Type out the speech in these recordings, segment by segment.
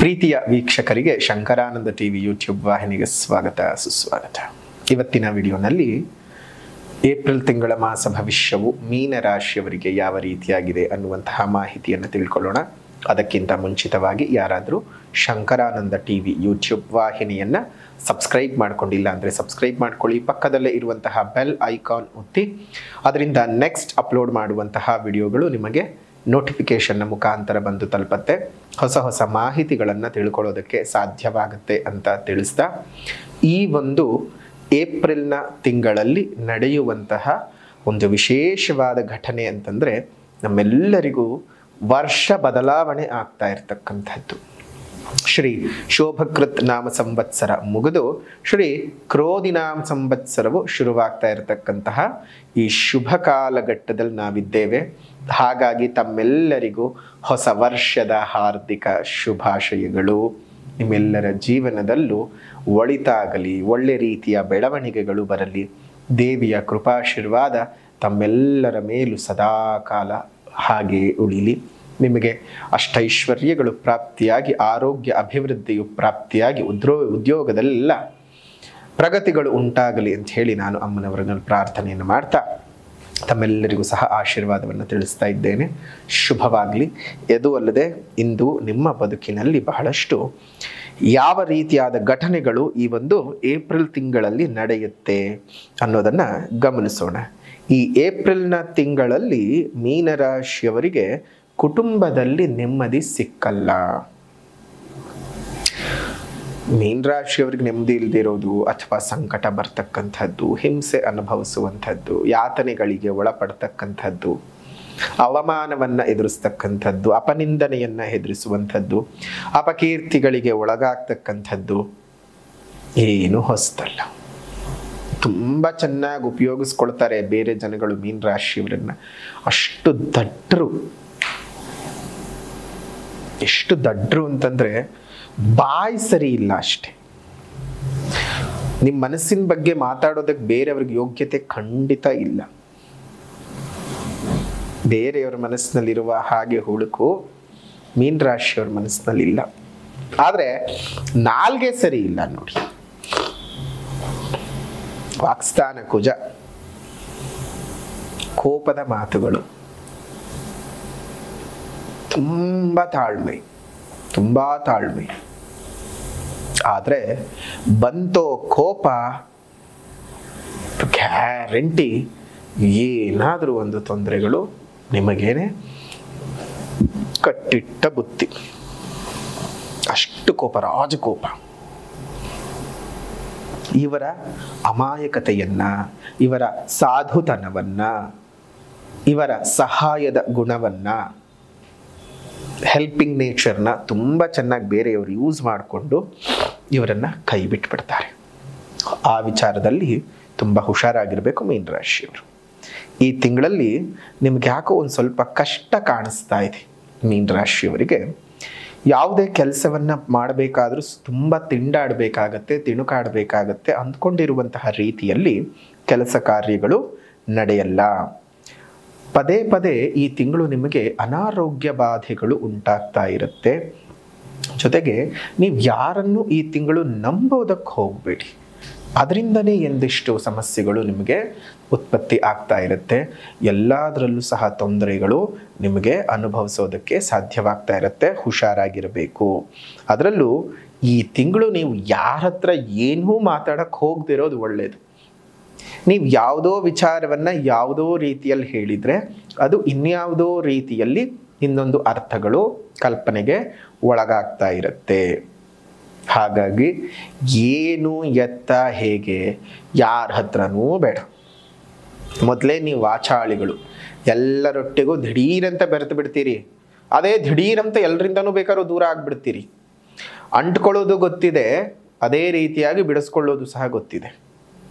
ಪ್ರೀತಿಯ ವೀಕ್ಷಕರಿಗೆ Shankaranand TV YouTube ವಾಹಿನಿಗೆ ಸ್ವಾಗತ ಸುಸ್ವಾಗತ. ಇವತ್ತಿನ ವಿಡಿಯೋನಲ್ಲಿ ಏಪ್ರಿಲ್ ತಿಂಗಳ ಮಾಸ ಭವಿಷ್ಯವು ಮೀನ ರಾಶಿಯವರಿಗೆ ಯಾವ ರೀತಿಯಾಗಿದೆ ಅನ್ನುವಂತಹ ಮಾಹಿತಿಯನ್ನು ತಿಳ್ಕೊಳ್ಳೋಣ. ಅದಕ್ಕಿಂತ ಮುಂಚಿತವಾಗಿ ಯಾರಾದರೂ ಶಂಕರಾನಂದ ಟಿವಿ ಯೂಟ್ಯೂಬ್ ವಾಹಿನಿಯನ್ನು ಸಬ್ಸ್ಕ್ರೈಬ್ ಮಾಡ್ಕೊಂಡಿಲ್ಲ ಅಂದರೆ ಸಬ್ಸ್ಕ್ರೈಬ್ ಮಾಡ್ಕೊಳ್ಳಿ. ಪಕ್ಕದಲ್ಲೇ ಇರುವಂತಹ ಬೆಲ್ ಐಕಾನ್ ಒತ್ತಿ, ಅದರಿಂದ ನೆಕ್ಸ್ಟ್ ಅಪ್ಲೋಡ್ ಮಾಡುವಂತಹ ವಿಡಿಯೋಗಳು ನಿಮಗೆ ನೋಟಿಫಿಕೇಷನ್ನ ಮುಖಾಂತರ ಬಂದು ತಲುಪತ್ತೆ. ಹೊಸ ಹೊಸ ಮಾಹಿತಿಗಳನ್ನು ತಿಳ್ಕೊಳ್ಳೋದಕ್ಕೆ ಸಾಧ್ಯವಾಗುತ್ತೆ ಅಂತ ತಿಳಿಸ್ತಾ, ಈ ಒಂದು ಏಪ್ರಿಲ್ನ ತಿಂಗಳಲ್ಲಿ ನಡೆಯುವಂತಹ ಒಂದು ವಿಶೇಷವಾದ ಘಟನೆ ಅಂತಂದರೆ, ನಮ್ಮೆಲ್ಲರಿಗೂ ವರ್ಷ ಬದಲಾವಣೆ ಆಗ್ತಾ ಇರತಕ್ಕಂಥದ್ದು. ಶ್ರೀ ಶೋಭಕೃತ್ ನಾಮ ಸಂವತ್ಸರ ಮುಗಿದು ಶ್ರೀ ಕ್ರೋಧಿನಾಮ ಸಂವತ್ಸರವು ಶುರುವಾಗ್ತಾ ಇರತಕ್ಕಂತಹ ಈ ಶುಭ ಕಾಲಘಟ್ಟದಲ್ಲಿ ನಾವಿದ್ದೇವೆ. ಹಾಗಾಗಿ ತಮ್ಮೆಲ್ಲರಿಗೂ ಹೊಸ ವರ್ಷದ ಹಾರ್ದಿಕ ಶುಭಾಶಯಗಳು. ನಿಮ್ಮೆಲ್ಲರ ಜೀವನದಲ್ಲೂ ಒಳಿತಾಗಲಿ, ಒಳ್ಳೆ ರೀತಿಯ ಬೆಳವಣಿಗೆಗಳು ಬರಲಿ. ದೇವಿಯ ಕೃಪಾಶೀರ್ವಾದ ತಮ್ಮೆಲ್ಲರ ಮೇಲೂ ಸದಾಕಾಲ ಹಾಗೆ ಉಳಿಲಿ. ನಿಮಗೆ ಅಷ್ಟೈಶ್ವರ್ಯಗಳು ಪ್ರಾಪ್ತಿಯಾಗಿ, ಆರೋಗ್ಯ ಅಭಿವೃದ್ಧಿಯು ಪ್ರಾಪ್ತಿಯಾಗಿ, ಉದ್ಯೋಗದಲ್ಲೆಲ್ಲ ಪ್ರಗತಿಗಳು ಉಂಟಾಗಲಿ ಅಂತ ಹೇಳಿ ನಾನು ಅಮ್ಮನವರನ್ನು ಪ್ರಾರ್ಥನೆಯನ್ನು ಮಾಡ್ತಾ ತಮ್ಮೆಲ್ಲರಿಗೂ ಸಹ ಆಶೀರ್ವಾದವನ್ನು ತಿಳಿಸ್ತಾ ಇದ್ದೇನೆ. ಶುಭವಾಗಲಿ. ಎದು ಅಲ್ಲದೆ ಇಂದು ನಿಮ್ಮ ಬದುಕಿನಲ್ಲಿ ಬಹಳಷ್ಟು ಯಾವ ರೀತಿಯಾದ ಘಟನೆಗಳು ಈ ಒಂದು ಏಪ್ರಿಲ್ ತಿಂಗಳಲ್ಲಿ ನಡೆಯುತ್ತೆ ಅನ್ನೋದನ್ನು ಗಮನಿಸೋಣ. ಈ ಏಪ್ರಿಲ್ನ ತಿಂಗಳಲ್ಲಿ ಮೀನರಾಶಿಯವರಿಗೆ ಕುಟುಂಬದಲ್ಲಿ ನೆಮ್ಮದಿ ಸಿಕ್ಕಲ್ಲ. ಮೀನರಾಶಿಯವರಿಗೆ ನೆಮ್ಮದಿ ಇಲ್ಲದಿರೋದು ಅಥವಾ ಸಂಕಟ ಬರ್ತಕ್ಕಂಥದ್ದು, ಹಿಂಸೆ ಅನುಭವಿಸುವಂಥದ್ದು, ಯಾತನೆಗಳಿಗೆ ಒಳಪಡ್ತಕ್ಕಂಥದ್ದು, ಅವಮಾನವನ್ನು ಎದುರಿಸ್ತಕ್ಕಂಥದ್ದು, ಅಪನಿಂದನೆಯನ್ನು ಎದುರಿಸುವಂಥದ್ದು, ಅಪಕೀರ್ತಿಗಳಿಗೆ ಒಳಗಾಗ್ತಕ್ಕಂಥದ್ದು ಏನು ಹೊಸದಲ್ಲ. ತುಂಬ ಚೆನ್ನಾಗಿ ಉಪಯೋಗಿಸ್ಕೊಳ್ತಾರೆ ಬೇರೆ ಜನಗಳು ಮೀನರಾಶಿಯವರನ್ನು. ಅಷ್ಟು ದಡ್ಡರು, ಎಷ್ಟು ದಡ್ಡರು ಅಂತಂದರೆ ಬಾಯಿ ಸರಿ ಇಲ್ಲ ಅಷ್ಟೆ. ನಿಮ್ಮ ಮನಸ್ಸಿನ ಬಗ್ಗೆ ಮಾತಾಡೋದಕ್ಕೆ ಬೇರೆಯವ್ರಿಗೆ ಯೋಗ್ಯತೆ ಖಂಡಿತ ಇಲ್ಲ. ಬೇರೆಯವರ ಮನಸ್ಸಿನಲ್ಲಿರುವ ಹಾಗೆ ಹುಳುಕು ಮೀನರಾಶಿಯವರ ಮನಸ್ಸಿನಲ್ಲಿ ಇಲ್ಲ. ಆದರೆ ನಾಲ್ಗೆ ಸರಿ ಇಲ್ಲ ನೋಡಿ. ವಾಕ್ಸ್ಥಾನ ಕುಜ, ಕೋಪದ ಮಾತುಗಳು, ತುಂಬ ತಾಳ್ಮೆ. ಆದರೆ ಬಂತೋ ಕೋಪ, ಗ್ಯಾರಂಟಿ ಏನಾದರೂ ಒಂದು ತೊಂದರೆಗಳು ನಿಮಗೇನೆ ಕಟ್ಟಿಟ್ಟ ಬುತ್ತಿ. ಅಷ್ಟು ಕೋಪ, ರಾಜಕೋಪ. ಇವರ ಅಮಾಯಕತೆಯನ್ನ, ಇವರ ಸಾಧುತನವನ್ನ, ಇವರ ಸಹಾಯದ ಗುಣವನ್ನ, ಹೆಲ್ಪಿಂಗ್ ನೇಚರ್ನ ತುಂಬ ಚೆನ್ನಾಗಿ ಬೇರೆಯವರು ಯೂಸ್ ಮಾಡಿಕೊಂಡು ಇವರನ್ನು ಕೈ ಬಿಟ್ಬಿಡ್ತಾರೆ. ಆ ವಿಚಾರದಲ್ಲಿ ತುಂಬ ಹುಷಾರಾಗಿರಬೇಕು ಮೀನರಾಶಿಯವರು. ಈ ತಿಂಗಳಲ್ಲಿ ನಿಮ್ಗೆ ಯಾಕೋ ಒಂದು ಸ್ವಲ್ಪ ಕಷ್ಟ ಕಾಣಿಸ್ತಾ ಇದೆ ಮೀನರಾಶಿಯವರಿಗೆ. ಯಾವುದೇ ಕೆಲಸವನ್ನು ಮಾಡಬೇಕಾದ್ರೂ ತುಂಬ ತಿಣುಕಾಡಬೇಕಾಗತ್ತೆ. ಅಂದ್ಕೊಂಡಿರುವಂತಹ ರೀತಿಯಲ್ಲಿ ಕೆಲಸ ಕಾರ್ಯಗಳು ನಡೆಯಲ್ಲ. ಪದೇ ಪದೇ ಈ ತಿಂಗಳು ನಿಮಗೆ ಅನಾರೋಗ್ಯ ಬಾಧೆಗಳು ಉಂಟಾಗ್ತಾ ಇರುತ್ತೆ. ಜೊತೆಗೆ ನೀವು ಯಾರನ್ನು ಈ ತಿಂಗಳು ನಂಬೋದಕ್ಕೆ ಹೋಗಬೇಡಿ. ಅದರಿಂದನೇ ಎಂದಿಷ್ಟು ಸಮಸ್ಯೆಗಳು ನಿಮಗೆ ಉತ್ಪತ್ತಿ ಆಗ್ತಾ ಇರುತ್ತೆ. ಎಲ್ಲದರಲ್ಲೂ ಸಹ ತೊಂದರೆಗಳು ನಿಮಗೆ ಅನುಭವಿಸೋದಕ್ಕೆ ಸಾಧ್ಯವಾಗ್ತಾ ಇರುತ್ತೆ. ಹುಷಾರಾಗಿರಬೇಕು. ಅದರಲ್ಲೂ ಈ ತಿಂಗಳು ನೀವು ಯಾರ ಹತ್ರ ಏನೂ ಮಾತಾಡಕ್ಕೆ ಹೋಗದಿರೋದು ಒಳ್ಳೆಯದು. ನೀವು ಯಾವುದೋ ವಿಚಾರವನ್ನು ಯಾವುದೋ ರೀತಿಯಲ್ಲಿ ಹೇಳಿದರೆ ಅದು ಇನ್ಯಾವುದೋ ರೀತಿಯಲ್ಲಿ ಇನ್ನೊಂದು ಅರ್ಥಗಳು, ಕಲ್ಪನೆಗೆ ಒಳಗಾಗ್ತಾ ಇರುತ್ತೆ. ಹಾಗಾಗಿ ಏನು ಎತ್ತ ಹೇಗೆ ಯಾರ ಹತ್ರನೂ ಬೇಡ. ಮೊದಲೇ ನೀವು ವಾಚಾಳಿಗಳು, ಎಲ್ಲರೊಟ್ಟಿಗೂ ದಿಢೀರಂತ ಬೆರೆತು ಬಿಡ್ತೀರಿ. ಅದೇ ದಿಢೀರಂತ ಎಲ್ಲರಿಂದನೂ ಬೇಕಾದ್ರೂ ದೂರ ಆಗಿಬಿಡ್ತೀರಿ. ಅಂಟ್ಕೊಳ್ಳೋದು ಗೊತ್ತಿದೆ, ಅದೇ ರೀತಿಯಾಗಿ ಬಿಡಿಸ್ಕೊಳ್ಳೋದು ಸಹ ಗೊತ್ತಿದೆ.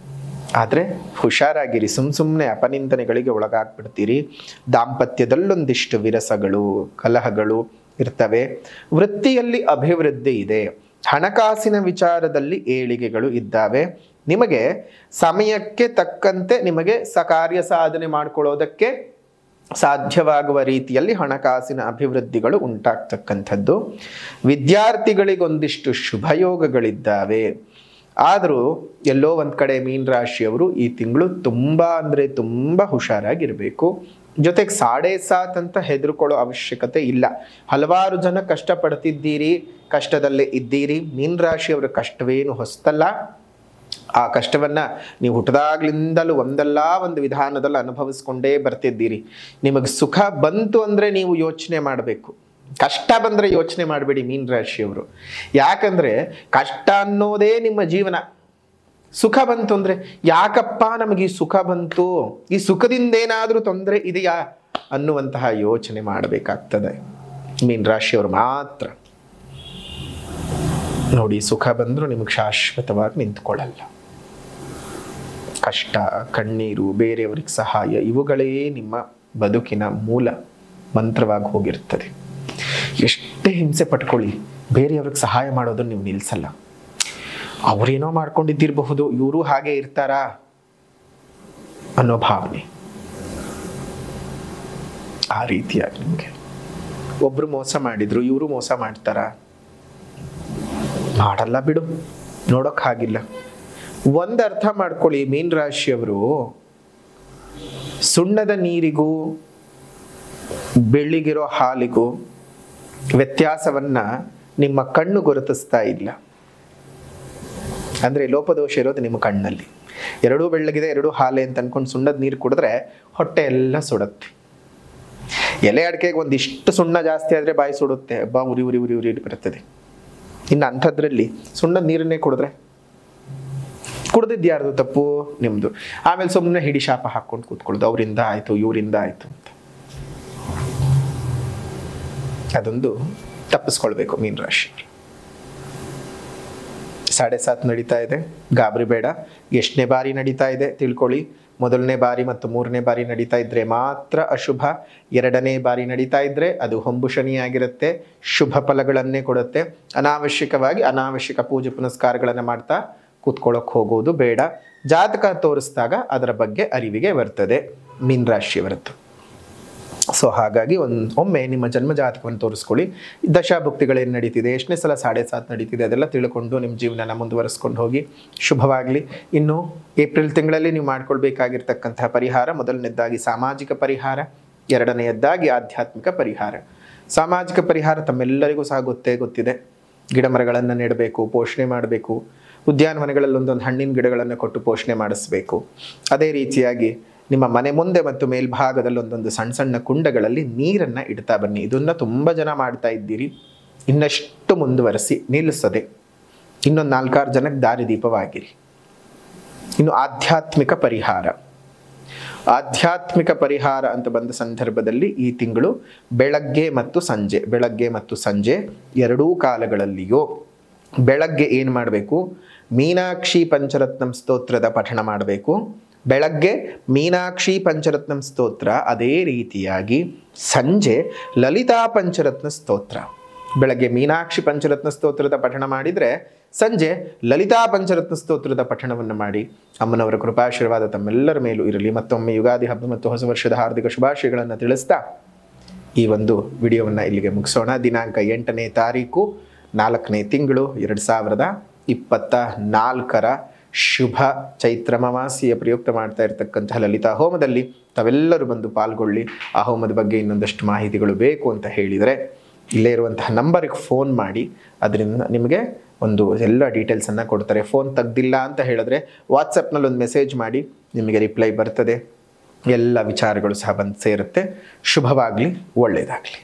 ಆದರೆ ಹುಷಾರಾಗಿರಿ. ಸುಮ್ಮನೆ ಅಪನಿಂದನೆಗಳಿಗೆ ಒಳಗಾಗ್ಬಿಡ್ತೀರಿ. ದಾಂಪತ್ಯದಲ್ಲೊಂದಿಷ್ಟು ವಿರಸಗಳು, ಕಲಹಗಳು ಇರ್ತವೆ. ವೃತ್ತಿಯಲ್ಲಿ ಅಭಿವೃದ್ಧಿ ಇದೆ. ಹಣಕಾಸಿನ ವಿಚಾರದಲ್ಲಿ ಏಳಿಗೆಗಳು ಇದ್ದಾವೆ. ನಿಮಗೆ ಸಮಯಕ್ಕೆ ತಕ್ಕಂತೆ ನಿಮಗೆ ಕಾರ್ಯ ಸಾಧನೆ ಮಾಡ್ಕೊಳ್ಳೋದಕ್ಕೆ ಸಾಧ್ಯವಾಗುವ ರೀತಿಯಲ್ಲಿ ಹಣಕಾಸಿನ ಅಭಿವೃದ್ಧಿಗಳು ಉಂಟಾಗ್ತಕ್ಕಂಥದ್ದು. ವಿದ್ಯಾರ್ಥಿಗಳಿಗೊಂದಿಷ್ಟು ಶುಭಯೋಗಗಳಿದ್ದಾವೆ. ಆದರೂ ಎಲ್ಲೋ ಒಂದು ಕಡೆ ಮೀನರಾಶಿಯವರು ಈ ತಿಂಗಳು ತುಂಬ ಅಂದರೆ ತುಂಬ ಹುಷಾರಾಗಿರಬೇಕು. ಜೊತೆಗೆ 7.5 ಅಂತ ಹೆದರ್ಕೊಳ್ಳೋ ಅವಶ್ಯಕತೆ ಇಲ್ಲ. ಹಲವಾರು ಜನ ಕಷ್ಟಪಡ್ತಿದ್ದೀರಿ, ಕಷ್ಟದಲ್ಲೇ ಇದ್ದೀರಿ. ಮೀನರಾಶಿಯವರ ಕಷ್ಟವೇನು ಹೊಸ್ತಲ್ಲ. ಆ ಕಷ್ಟವನ್ನು ನೀವು ಹುಟ್ಟದಾಗ್ಲಿಂದಲೂ ಒಂದಲ್ಲ ಒಂದು ವಿಧಾನದಲ್ಲಿ ಅನುಭವಿಸ್ಕೊಂಡೇ ಬರ್ತಿದ್ದೀರಿ. ನಿಮಗೆ ಸುಖ ಬಂತು ಅಂದರೆ ನೀವು ಯೋಚನೆ ಮಾಡಬೇಕು, ಕಷ್ಟ ಬಂದರೆ ಯೋಚನೆ ಮಾಡಬೇಡಿ ಮೀನರಾಶಿಯವರು. ಯಾಕಂದರೆ ಕಷ್ಟ ಅನ್ನೋದೇ ನಿಮ್ಮ ಜೀವನ. ಸುಖ ಬಂತು ಅಂದರೆ ಯಾಕಪ್ಪ ನಮಗೆ ಈ ಸುಖ ಬಂತು, ಈ ಸುಖದಿಂದ ಏನಾದರೂ ತೊಂದರೆ ಇದೆಯಾ ಅನ್ನುವಂತಹ ಯೋಚನೆ ಮಾಡಬೇಕಾಗ್ತದೆ ಮೀನರಾಶಿಯವರು ಮಾತ್ರ. ನೋಡಿ, ಸುಖ ಬಂದರೂ ನಿಮಗೆ ಶಾಶ್ವತವಾಗಿ ನಿಂತ್ಕೊಳ್ಳಲ್ಲ. ಕಷ್ಟ, ಕಣ್ಣೀರು, ಬೇರೆಯವರಿಗೆ ಸಹಾಯ, ಇವುಗಳೇ ನಿಮ್ಮ ಬದುಕಿನ ಮೂಲ ಮಂತ್ರವಾಗಿ ಹೋಗಿರ್ತದೆ. ಎಷ್ಟೇ ಹಿಂಸೆ ಪಟ್ಕೊಳ್ಳಿ, ಬೇರೆಯವ್ರಿಗೆ ಸಹಾಯ ಮಾಡೋದನ್ನು ನೀವು ನಿಲ್ಲಿಸಲ್ಲ. ಅವರೇನೋ ಮಾಡ್ಕೊಂಡಿದ್ದಿರಬಹುದು, ಇವರು ಹಾಗೆ ಇರ್ತಾರಾ ಅನ್ನೋ ಭಾವನೆ. ಆ ರೀತಿಯಾಗಿ ನಿಮಗೆ ಒಬ್ರು ಮೋಸ ಮಾಡಿದ್ರು, ಇವರು ಮೋಸ ಮಾಡ್ತಾರಾ? ಮಾಡಲ್ಲ ಬಿಡು, ನೋಡೋಕ್ ಹಾಗಿಲ್ಲ. ಒಂದು ಅರ್ಥ ಮಾಡ್ಕೊಳ್ಳಿ, ಮೀನರಾಶಿಯವರು ಸುಣ್ಣದ ನೀರಿಗೂ ಬೆಳ್ಳಿಗಿರೋ ಹಾಲಿಗೂ ವ್ಯತ್ಯಾಸವನ್ನ ನಿಮ್ಮ ಕಣ್ಣು ಗುರುತಿಸ್ತಾ ಇಲ್ಲ. ಅಂದರೆ ಲೋಪದೋಷ ಇರೋದು ನಿಮ್ಮ ಕಣ್ಣಲ್ಲಿ. ಎರಡೂ ಬೆಳ್ಳಗಿದೆ, ಎರಡೂ ಹಾಲೆ ಅಂತ ಅನ್ಕೊಂಡು ಸುಣ್ಣದ ನೀರು ಕುಡಿದ್ರೆ ಹೊಟ್ಟೆ ಎಲ್ಲ ಸುಡುತ್ತೆ. ಎಲೆ ಅಡಿಕೆಗೆ ಒಂದಿಷ್ಟು ಸುಣ್ಣ ಜಾಸ್ತಿ ಆದರೆ ಬಾಯಿ ಸುಡುತ್ತೆ, ಹಬ್ಬ ಉರಿ ಉರಿ ಉರಿ ಉರಿ ಬರ್ತದೆ. ಇನ್ನು ಅಂಥದ್ರಲ್ಲಿ ಸುಣ್ಣದ ನೀರನ್ನೇ ಕುಡಿದ್ರೆ ಕುಡ್ದಿದ್ಯಾರ್ದು ತಪ್ಪು? ನಿಮ್ಮದು. ಆಮೇಲೆ ಸುಮ್ಮನೆ ಹಿಡಿ ಶಾಪ ಹಾಕ್ಕೊಂಡು ಕೂತ್ಕೊಳ್ಳೋದು, ಅವರಿಂದ ಆಯಿತು ಇವರಿಂದ ಆಯಿತು ಅಂತ. ಅದೊಂದು ತಪ್ಪಿಸ್ಕೊಳ್ಬೇಕು ಮೀನರಾಶಿ. 7.5 ನಡೀತಾ ಇದೆ, ಗಾಬರಿ ಬೇಡ. ಎಷ್ಟನೇ ಬಾರಿ ನಡೀತಾ ಇದೆ ತಿಳ್ಕೊಳ್ಳಿ. ಮೊದಲನೇ ಬಾರಿ ಮತ್ತು 3ನೇ ಬಾರಿ ನಡೀತಾ ಇದ್ರೆ ಮಾತ್ರ ಅಶುಭ. 2ನೇ ಬಾರಿ ನಡೀತಾ ಇದ್ರೆ ಅದು ಹೊಂಬು ಶನಿಯಾಗಿರುತ್ತೆ, ಶುಭ ಫಲಗಳನ್ನೇ ಕೊಡುತ್ತೆ. ಅನಾವಶ್ಯಕವಾಗಿ ಅನಾವಶ್ಯಕ ಪೂಜೆ ಪುನಸ್ಕಾರಗಳನ್ನು ಮಾಡ್ತಾ ಕೂತ್ಕೊಳ್ಳೋಕೆ ಹೋಗೋದು ಬೇಡ. ಜಾತಕ ತೋರಿಸಿದಾಗ ಅದರ ಬಗ್ಗೆ ಅರಿವಿಗೆ ಬರ್ತದೆ ಮೀನರಾಶಿಯವರದ್ದು. ಸೊ ಹಾಗಾಗಿ ಒಮ್ಮೆ ನಿಮ್ಮ ಜನ್ಮ ಜಾತಕವನ್ನು ತೋರಿಸ್ಕೊಳ್ಳಿ. ದಶಾಭುಕ್ತಿಗಳೇನು ನಡೀತಿದೆ, ಎಷ್ಟನೇ ಸಲ 7.5 ನಡೀತಿದೆ, ಅದೆಲ್ಲ ತಿಳ್ಕೊಂಡು ನಿಮ್ಮ ಜೀವನನ ಮುಂದುವರಿಸ್ಕೊಂಡು ಹೋಗಿ. ಶುಭವಾಗಲಿ. ಇನ್ನು ಏಪ್ರಿಲ್ ತಿಂಗಳಲ್ಲಿ ನೀವು ಮಾಡ್ಕೊಳ್ಬೇಕಾಗಿರ್ತಕ್ಕಂತಹ ಪರಿಹಾರ, ಮೊದಲನೇದಾಗಿ ಸಾಮಾಜಿಕ ಪರಿಹಾರ, 2ನೇಯದ್ದಾಗಿ ಆಧ್ಯಾತ್ಮಿಕ ಪರಿಹಾರ. ಸಾಮಾಜಿಕ ಪರಿಹಾರ ತಮ್ಮೆಲ್ಲರಿಗೂ ಸಹ ಗೊತ್ತಿದೆ. ಗಿಡ ಮರಗಳನ್ನು ನೆಡಬೇಕು, ಪೋಷಣೆ ಮಾಡಬೇಕು. ಉದ್ಯಾನವನಗಳಲ್ಲಿ ಒಂದೊಂದು ಹಣ್ಣಿನ ಗಿಡಗಳನ್ನು ಕೊಟ್ಟು ಪೋಷಣೆ ಮಾಡಿಸ್ಬೇಕು. ಅದೇ ರೀತಿಯಾಗಿ ನಿಮ್ಮ ಮನೆ ಮುಂದೆ ಮತ್ತು ಮೇಲ್ಭಾಗದಲ್ಲಿ ಒಂದೊಂದು ಸಣ್ಣ ಸಣ್ಣ ಕುಂಡಗಳಲ್ಲಿ ನೀರನ್ನು ಇಡ್ತಾ ಬನ್ನಿ. ಇದನ್ನು ತುಂಬ ಜನ ಮಾಡ್ತಾ ಇದ್ದೀರಿ. ಇನ್ನಷ್ಟು ಮುಂದುವರಿಸಿ, ನಿಲ್ಲಿಸದೆ ಇನ್ನೊಂದು 4-6 ಜನಕ್ಕೆ ದಾರಿದೀಪವಾಗಿರಿ. ಇನ್ನು ಆಧ್ಯಾತ್ಮಿಕ ಪರಿಹಾರ. ಆಧ್ಯಾತ್ಮಿಕ ಪರಿಹಾರ ಅಂತ ಬಂದ ಸಂದರ್ಭದಲ್ಲಿ ಈ ತಿಂಗಳು ಬೆಳಗ್ಗೆ ಮತ್ತು ಸಂಜೆ ಎರಡೂ ಕಾಲಗಳಲ್ಲಿಯೂ ಬೆಳಗ್ಗೆ ಏನು ಮಾಡಬೇಕು? ಮೀನಾಕ್ಷಿ ಪಂಚರತ್ನಂ ಸ್ತೋತ್ರದ ಪಠಣ ಮಾಡಬೇಕು. ಬೆಳಗ್ಗೆ ಮೀನಾಕ್ಷಿ ಪಂಚರತ್ನಂ ಸ್ತೋತ್ರ, ಅದೇ ರೀತಿಯಾಗಿ ಸಂಜೆ ಲಲಿತಾ ಪಂಚರತ್ನ ಸ್ತೋತ್ರ. ಬೆಳಗ್ಗೆ ಮೀನಾಕ್ಷಿ ಪಂಚರತ್ನ ಸ್ತೋತ್ರದ ಪಠಣ ಮಾಡಿದರೆ ಸಂಜೆ ಲಲಿತಾ ಪಂಚರತ್ನ ಸ್ತೋತ್ರದ ಪಠಣವನ್ನು ಮಾಡಿ. ಅಮ್ಮನವರ ಕೃಪಾಶೀರ್ವಾದ ತಮ್ಮೆಲ್ಲರ ಮೇಲೂ ಇರಲಿ. ಮತ್ತೊಮ್ಮೆ ಯುಗಾದಿ ಹಬ್ಬ ಮತ್ತು ಹೊಸ ವರ್ಷದ ಹಾರ್ದಿಕ ಶುಭಾಶಯಗಳನ್ನು ತಿಳಿಸ್ತಾ ಈ ಒಂದು ವಿಡಿಯೋವನ್ನು ಇಲ್ಲಿಗೆ ಮುಗಿಸೋಣ. ದಿನಾಂಕ 8ನೇ ತಾರೀಕು 4ನೇ ತಿಂಗಳು 2024 ಶುಭ ಚೈತ್ರ ಅಮಾವಾಸ್ಯೆಯ ಪ್ರಯುಕ್ತ ಮಾಡ್ತಾ ಇರತಕ್ಕಂತಹ ಲಲಿತಾ ಹೋಮದಲ್ಲಿ ತಾವೆಲ್ಲರೂ ಬಂದು ಪಾಲ್ಗೊಳ್ಳಿ. ಆ ಹೋಮದ ಬಗ್ಗೆ ಇನ್ನೊಂದಷ್ಟು ಮಾಹಿತಿಗಳು ಬೇಕು ಅಂತ ಹೇಳಿದರೆ ಇಲ್ಲೇ ಇರುವಂತಹ ನಂಬರಿಗೆ ಫೋನ್ ಮಾಡಿ. ಅದರಿಂದ ನಿಮಗೆ ಒಂದು ಎಲ್ಲ ಡೀಟೇಲ್ಸನ್ನು ಕೊಡ್ತಾರೆ. ಫೋನ್ ತೆಗ್ದಿಲ್ಲ ಅಂತ ಹೇಳಿದ್ರೆ ವಾಟ್ಸಪ್ನಲ್ಲಿ ಒಂದು ಮೆಸೇಜ್ ಮಾಡಿ, ನಿಮಗೆ ರಿಪ್ಲೈ ಬರ್ತದೆ. ಎಲ್ಲ ವಿಚಾರಗಳು ಸಹ ಬಂದು ಸೇರುತ್ತೆ. ಶುಭವಾಗಲಿ, ಒಳ್ಳೆಯದಾಗಲಿ.